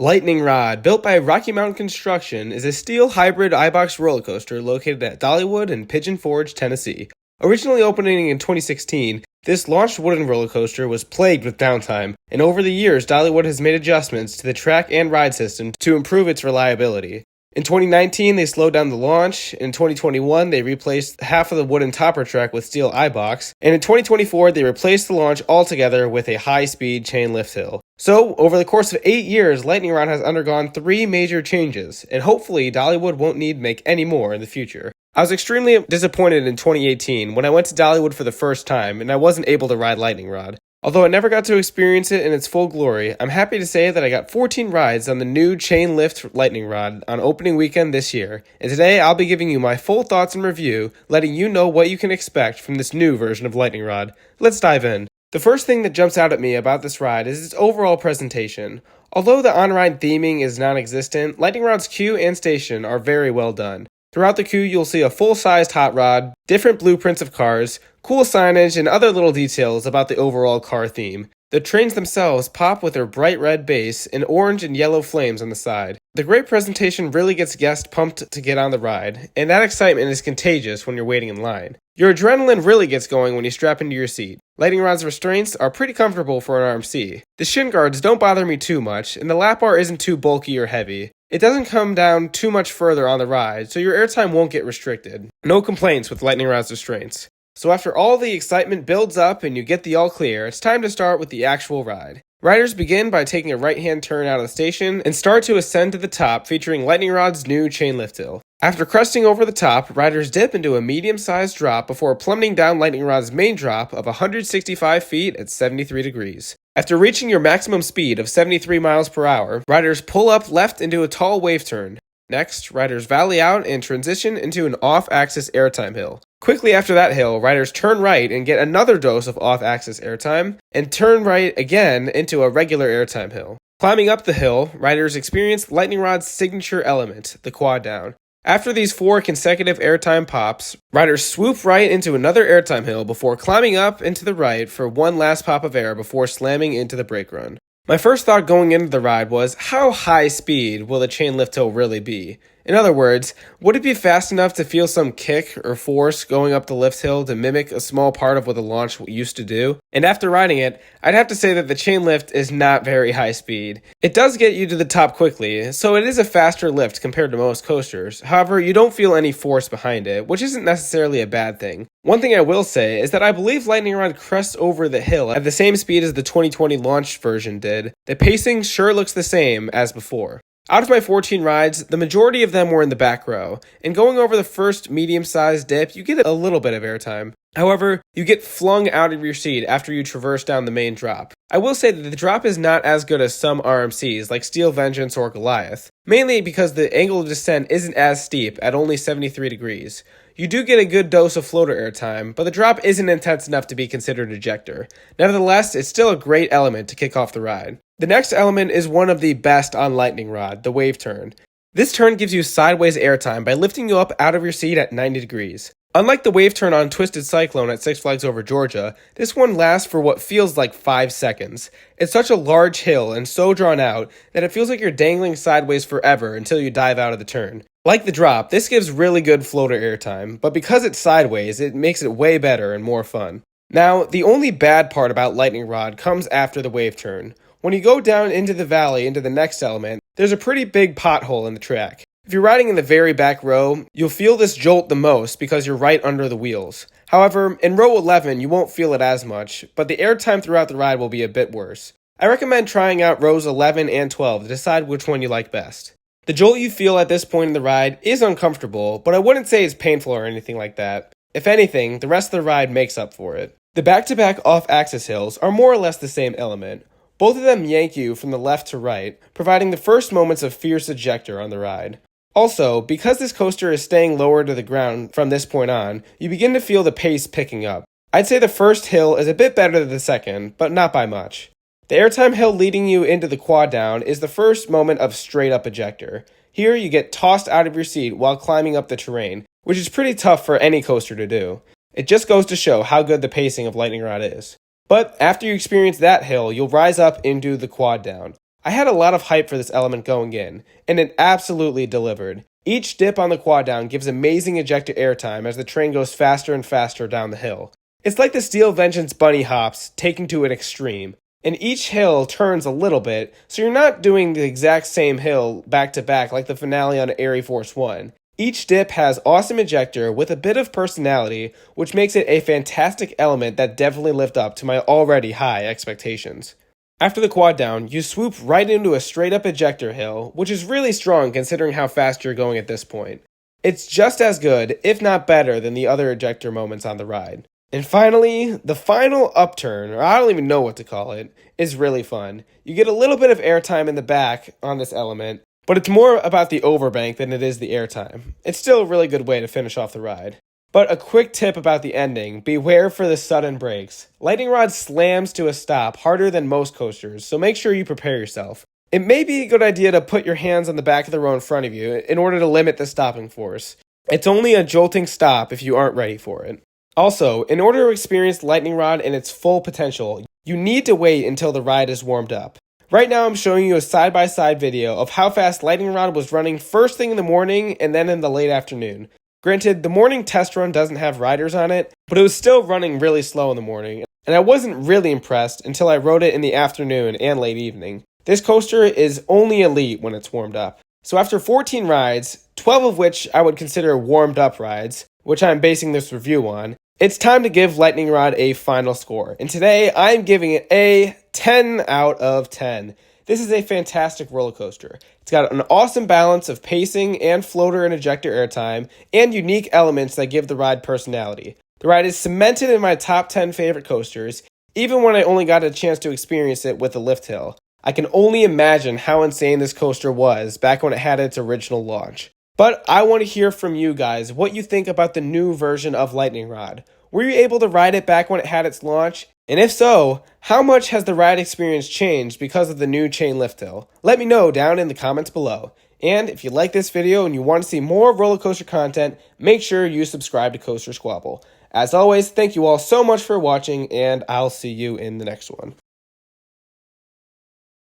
Lightning Rod, built by Rocky Mountain Construction, is a steel hybrid iBox roller coaster located at Dollywood in Pigeon Forge, Tennessee. Originally opening in 2016, this launched wooden roller coaster was plagued with downtime, and over the years, Dollywood has made adjustments to the track and ride system to improve its reliability. In 2019, they slowed down the launch. In 2021, they replaced half of the wooden topper track with steel iBox. And in 2024, they replaced the launch altogether with a high-speed chain lift hill. So, over the course of 8 years, Lightning Rod has undergone 3 major changes, and hopefully Dollywood won't need to make any more in the future. I was extremely disappointed in 2018 when I went to Dollywood for the first time and I wasn't able to ride Lightning Rod. Although I never got to experience it in its full glory, I'm happy to say that I got 14 rides on the new chain lift Lightning Rod on opening weekend this year, and today I'll be giving you my full thoughts and review, letting you know what you can expect from this new version of Lightning Rod. Let's dive in. The first thing that jumps out at me about this ride is its overall presentation. Although the on-ride theming is non-existent, Lightning Rod's queue and station are very well done. Throughout the queue, you'll see a full-sized hot rod, different blueprints of cars, cool signage, and other little details about the overall car theme. The trains themselves pop with their bright red base and orange and yellow flames on the side. The great presentation really gets guests pumped to get on the ride, and that excitement is contagious when you're waiting in line. Your adrenaline really gets going when you strap into your seat. Lightning Rod's restraints are pretty comfortable for an RMC. The shin guards don't bother me too much, and the lap bar isn't too bulky or heavy. It doesn't come down too much further on the ride, so your airtime won't get restricted. No complaints with Lightning Rod's restraints. So after all the excitement builds up and you get the all clear, it's time to start with the actual ride. Riders begin by taking a right-hand turn out of the station and start to ascend to the top, featuring Lightning Rod's new chain lift hill. After cresting over the top, riders dip into a medium-sized drop before plummeting down Lightning Rod's main drop of 165 feet at 73 degrees. After reaching your maximum speed of 73 miles per hour, riders pull up left into a tall wave turn. Next, riders valley out and transition into an off-axis airtime hill. Quickly after that hill, riders turn right and get another dose of off-axis airtime, and turn right again into a regular airtime hill. Climbing up the hill, riders experience Lightning Rod's signature element, the quad down. After these 4 consecutive airtime pops, riders swoop right into another airtime hill before climbing up into the right for one last pop of air before slamming into the brake run. My first thought going into the ride was, how high speed will the chain lift hill really be? In other words, would it be fast enough to feel some kick or force going up the lift hill to mimic a small part of what the launch used to do? And after riding it, I'd have to say that the chain lift is not very high speed. It does get you to the top quickly, so it is a faster lift compared to most coasters. However, you don't feel any force behind it, which isn't necessarily a bad thing. One thing I will say is that I believe Lightning Rod crests over the hill at the same speed as the 2020 launch version did. The pacing sure looks the same as before. Out of my 14 rides, the majority of them were in the back row, and going over the first medium-sized dip, you get a little bit of airtime. However, you get flung out of your seat after you traverse down the main drop. I will say that the drop is not as good as some RMCs like Steel Vengeance or Goliath, mainly because the angle of descent isn't as steep at only 73 degrees. You do get a good dose of floater airtime, but the drop isn't intense enough to be considered ejector. Nevertheless, it's still a great element to kick off the ride. The next element is one of the best on Lightning Rod, the wave turn. This turn gives you sideways airtime by lifting you up out of your seat at 90 degrees. Unlike the wave turn on Twisted Cyclone at Six Flags Over Georgia, this one lasts for what feels like 5 seconds. It's such a large hill and so drawn out that it feels like you're dangling sideways forever until you dive out of the turn. Like the drop, this gives really good floater airtime, but because it's sideways, it makes it way better and more fun. Now, the only bad part about Lightning Rod comes after the wave turn. When you go down into the valley into the next element, there's a pretty big pothole in the track. If you're riding in the very back row, you'll feel this jolt the most because you're right under the wheels. However, in row 11, you won't feel it as much, but the airtime throughout the ride will be a bit worse. I recommend trying out rows 11 and 12 to decide which one you like best. The jolt you feel at this point in the ride is uncomfortable, but I wouldn't say it's painful or anything like that. If anything, the rest of the ride makes up for it. The back-to-back off-axis hills are more or less the same element. Both of them yank you from the left to right, providing the first moments of fierce ejector on the ride. Also, because this coaster is staying lower to the ground from this point on, you begin to feel the pace picking up. I'd say the first hill is a bit better than the second, but not by much. The airtime hill leading you into the quad down is the first moment of straight up ejector. Here you get tossed out of your seat while climbing up the terrain, which is pretty tough for any coaster to do. It just goes to show how good the pacing of Lightning Rod is. But after you experience that hill, you'll rise up into the quad down. I had a lot of hype for this element going in, and it absolutely delivered. Each dip on the quad down gives amazing ejector airtime as the train goes faster and faster down the hill. It's like the Steel Vengeance bunny hops taken to an extreme, and each hill turns a little bit, so you're not doing the exact same hill back to back like the finale on Air Force One. Each dip has awesome ejector with a bit of personality, which makes it a fantastic element that definitely lived up to my already high expectations. After the quad down, you swoop right into a straight up ejector hill, which is really strong considering how fast you're going at this point. It's just as good, if not better, than the other ejector moments on the ride. And finally, the final upturn, or I don't even know what to call it, is really fun. You get a little bit of airtime in the back on this element, but it's more about the overbank than it is the airtime. It's still a really good way to finish off the ride. But a quick tip about the ending, beware for the sudden brakes. Lightning Rod slams to a stop harder than most coasters, so make sure you prepare yourself. It may be a good idea to put your hands on the back of the row in front of you in order to limit the stopping force. It's only a jolting stop if you aren't ready for it. Also, in order to experience Lightning Rod in its full potential, you need to wait until the ride is warmed up. Right now I'm showing you a side-by-side video of how fast Lightning Rod was running first thing in the morning and then in the late afternoon. Granted, the morning test run doesn't have riders on it, but it was still running really slow in the morning, and I wasn't really impressed until I rode it in the afternoon and late evening. This coaster is only elite when it's warmed up. So after 14 rides, 12 of which I would consider warmed up rides, which I'm basing this review on, it's time to give Lightning Rod a final score, and today I'm giving it a 10 out of 10. This is a fantastic roller coaster. It's got an awesome balance of pacing and floater and ejector airtime, and unique elements that give the ride personality. The ride is cemented in my top 10 favorite coasters, even when I only got a chance to experience it with the lift hill. I can only imagine how insane this coaster was back when it had its original launch. But I want to hear from you guys what you think about the new version of Lightning Rod. Were you able to ride it back when it had its launch? And if so, how much has the ride experience changed because of the new chain lift hill? Let me know down in the comments below. And if you like this video and you want to see more roller coaster content, make sure you subscribe to Coaster Squabble. As always, thank you all so much for watching, and I'll see you in the next one.